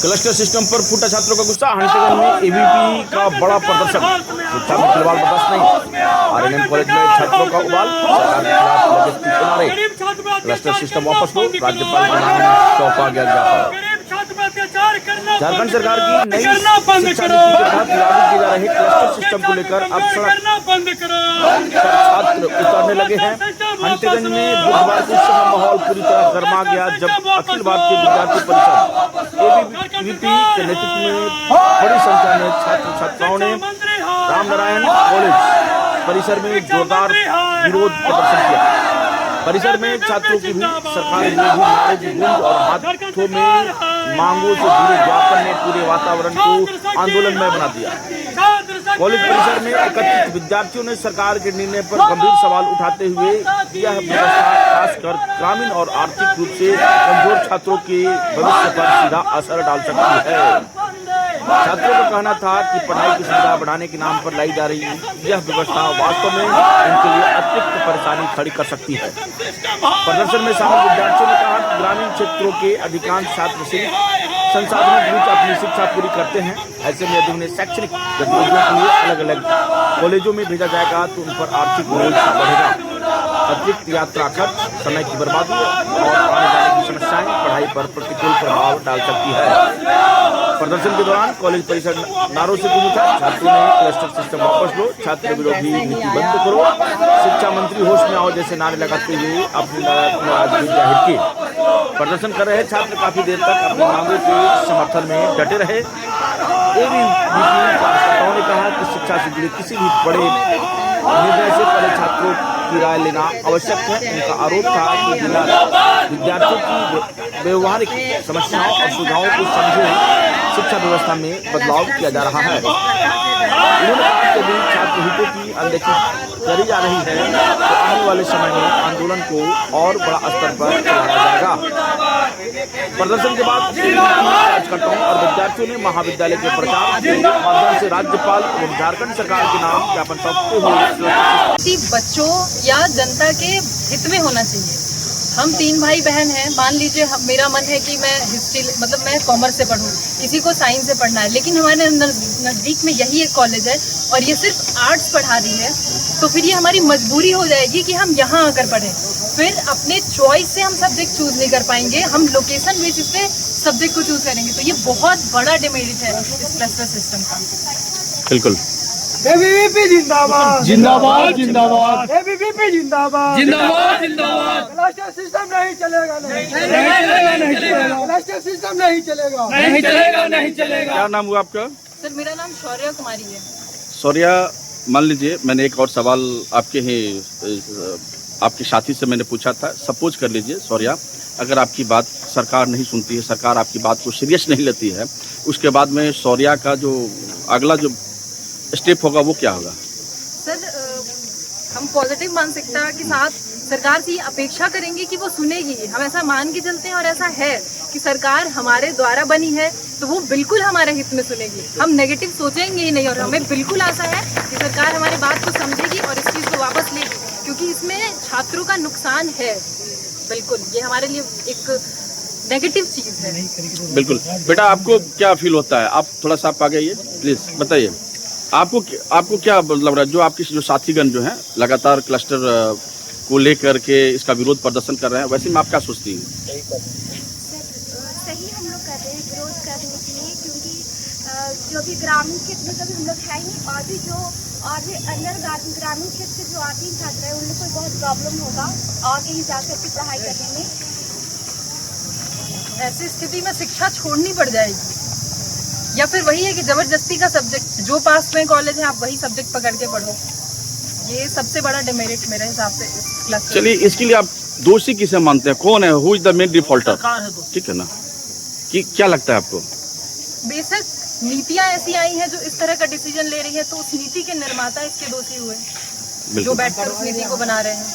Cluster system पर फूटा छात्रों का गुस्सा। हंटरगंज में एबीपी का बड़ा प्रदर्शन। शिक्षा में खिलवाड़ बर्दाश्त नहीं। आरएनएम कॉलेज में छात्रों का उबाल। सरकार के खिलाफ लगे तीखे नारे। क्लस्टर सिस्टम वापस लो, राज्यपाल के नाम सौंपा गया ज्ञापन। झारखंड सरकार की नई शिक्षा नीति के तहत लागू किए जा रहे क्लस्टर सिस्टम को लेकर अब सड़क छात्र उतरने लगे हैं। हंटरगंज में बुधवार को शहर माहौल पूरी तरह गर्मा गया जब अखिल भारतीय विद्यार्थी परिषद एबीवीपी के नेतृत्व में बड़ी संख्या में छात्र छात्राओं ने रामनारायण कॉलेज परिसर में जोरदार विरोध प्रदर्शन किया। परिसर में छात्रों की भीड़, सरकार विरोधी नारे की गूंज और हाथों में मांगों से जुड़े ज्ञापन ने पूरे वातावरण को आंदोलनमय बना दिया। कॉलेज परिसर में एकत्रित विद्यार्थियों ने सरकार के निर्णय पर गंभीर सवाल उठाते हुए यह व्यवस्था खासकर ग्रामीण और आर्थिक रूप से कमजोर छात्रों के भविष्य पर सीधा असर डाल सकती है। छात्रों का कहना था कि पढ़ाई की सुविधा बढ़ाने के नाम पर लाई जा रही यह व्यवस्था वास्तव में उनके लिए अतिरिक्त परेशानी खड़ी कर सकती है। प्रदर्शन में शामिल विद्यार्थियों ने कहा कि ग्रामीण क्षेत्रों के अधिकांश छात्र सीमित संसाधनों के बीच अपनी शिक्षा पूरी करते हैं। ऐसे में यदि उन्हें शैक्षणिक गतिविधियों के लिए अलग अलग कॉलेजों में भेजा जाएगा तो उन पर आर्थिक बोझ बढ़ेगा। अतिरिक्त यात्रा खर्च, समय की बर्बादी और आने जाने की समस्याएं पढ़ाई पर प्रतिकूल प्रभाव डाल सकती है। प्रदर्शन के दौरान कॉलेज परिसर नारों से गूंजा था। छात्रों ने क्लस्टर सिस्टम वापस लो, छात्र विरोधी नीति बंद करो, शिक्षा मंत्री होश में आओ जैसे नारे लगाते हुए अपनी नाराजगी जाहिर की। प्रदर्शन कर रहे छात्र काफी देर तक अपनी मांगों के समर्थन में डटे रहे। एबीवीपी कार्यकर्ताओं ने कहा कि शिक्षा से जुड़े किसी भी बड़े निर्णय से पहले छात्रों की राय लेना आवश्यक है। उनका आरोप था कि विद्यार्थियों की व्यवहारिक समस्याओं और सुझावों को समझे शिक्षा व्यवस्था में बदलाव किया जा रहा है। उन्होंने कहा कि यदि छात्र हितों की अनदेखी करी जा रही है तो आने वाले समय में आंदोलन को और बड़ा स्तर पर चलाया जाएगा। प्रदर्शन के बाद कार्यकर्ताओं और विद्यार्थियों ने महाविद्यालय के प्रचार के माध्यम से राज्यपाल और झारखंड सरकार के नाम ज्ञापन सौंपते हुए बच्चों या जनता के हित में होना चाहिए। हम 3 भाई बहन हैं। मान लीजिए मेरा मन है कि मैं हिस्ट्री मतलब मैं कॉमर्स से पढूं, किसी को साइंस से पढ़ना है, लेकिन हमारे नज़दीक में यही एक कॉलेज है और ये सिर्फ आर्ट्स पढ़ा रही है, तो फिर ये हमारी मजबूरी हो जाएगी कि हम यहाँ आकर पढ़ें। फिर अपने चॉइस से हम सब्जेक्ट चूज नहीं कर पाएंगे, हम लोकेशन बेसिस पे सब्जेक्ट को चूज करेंगे। तो ये बहुत बड़ा डिमेरिट है इस क्लस्टर सिस्टम का। बिल्कुल। एबीवीपी जिंदाबाद जिंदाबाद जिंदाबाद एबीवीपी जिंदाबाद जिंदाबाद जिंदाबाद। क्लस्टर सिस्टम नहीं चलेगा, नहीं चलेगा, क्लस्टर सिस्टम नहीं चलेगा, नहीं चलेगा नहीं चलेगा। क्या नाम हुआ आपका? सर मेरा नाम शौर्या कुमारी है। शौर्या, मान लीजिए मैंने एक और सवाल आपके साथी से मैंने पूछा था। सपोज कर लीजिए शौर्या, अगर आपकी बात सरकार नहीं सुनती है, सरकार आपकी बात को सीरियस नहीं लेती है, उसके बाद में शौर्या का जो अगला जो स्टेप होगा वो क्या होगा? सर हम पॉजिटिव मानसिकता के साथ सरकार से ये अपेक्षा करेंगे कि वो सुनेगी। हम ऐसा मान के चलते हैं और ऐसा है कि सरकार हमारे द्वारा बनी है तो वो बिल्कुल हमारे हित में सुनेगी। हम नेगेटिव सोचेंगे ही नहीं और हमें बिल्कुल आशा है कि सरकार हमारी बात को समझेगी और इस चीज़ को वापस लेगी, क्योंकि इसमें छात्रों का नुकसान है। बिल्कुल ये हमारे लिए एक नेगेटिव चीज़ है। बिल्कुल। बेटा, आपको क्या फील होता है? आप थोड़ा सा आप आगे आइए प्लीज, बताइए आपको क्या लग रहा है? जो आपके जो साथीगण जो हैं लगातार क्लस्टर को लेकर के इसका विरोध प्रदर्शन कर रहे हैं, वैसे में आप क्या सोचती हैं? सही हम लोग कर रहे हैं विरोध करने के लिए, क्योंकि जो भी ग्रामीण क्षेत्र में कभी हम लोग है नहीं, और भी जो और भी अंदर ग्रामीण क्षेत्र से जो आती छात्र है उन लोग को बहुत प्रॉब्लम होगा और कहीं जा करके पढ़ाई करने में। ऐसी स्थिति में शिक्षा छोड़नी पड़ जाएगी, या फिर वही है कि जबरदस्ती का सब्जेक्ट जो पास में कॉलेज है आप वही सब्जेक्ट पकड़ के पढ़ो। ये सबसे बड़ा डिमेरिट मेरे हिसाब से इस क्लास। चलिए, इसके लिए आप दोषी किसे मानते हैं? कौन है? Who is the main defaulter? ठीक है ना? कि क्या लगता है आपको? बेशक नीतियां ऐसी आई हैं जो इस तरह का डिसीजन ले रही है, तो उस नीति के निर्माता इसके दोषी हुए जो बैठकर उस नीति को बना रहे हैं।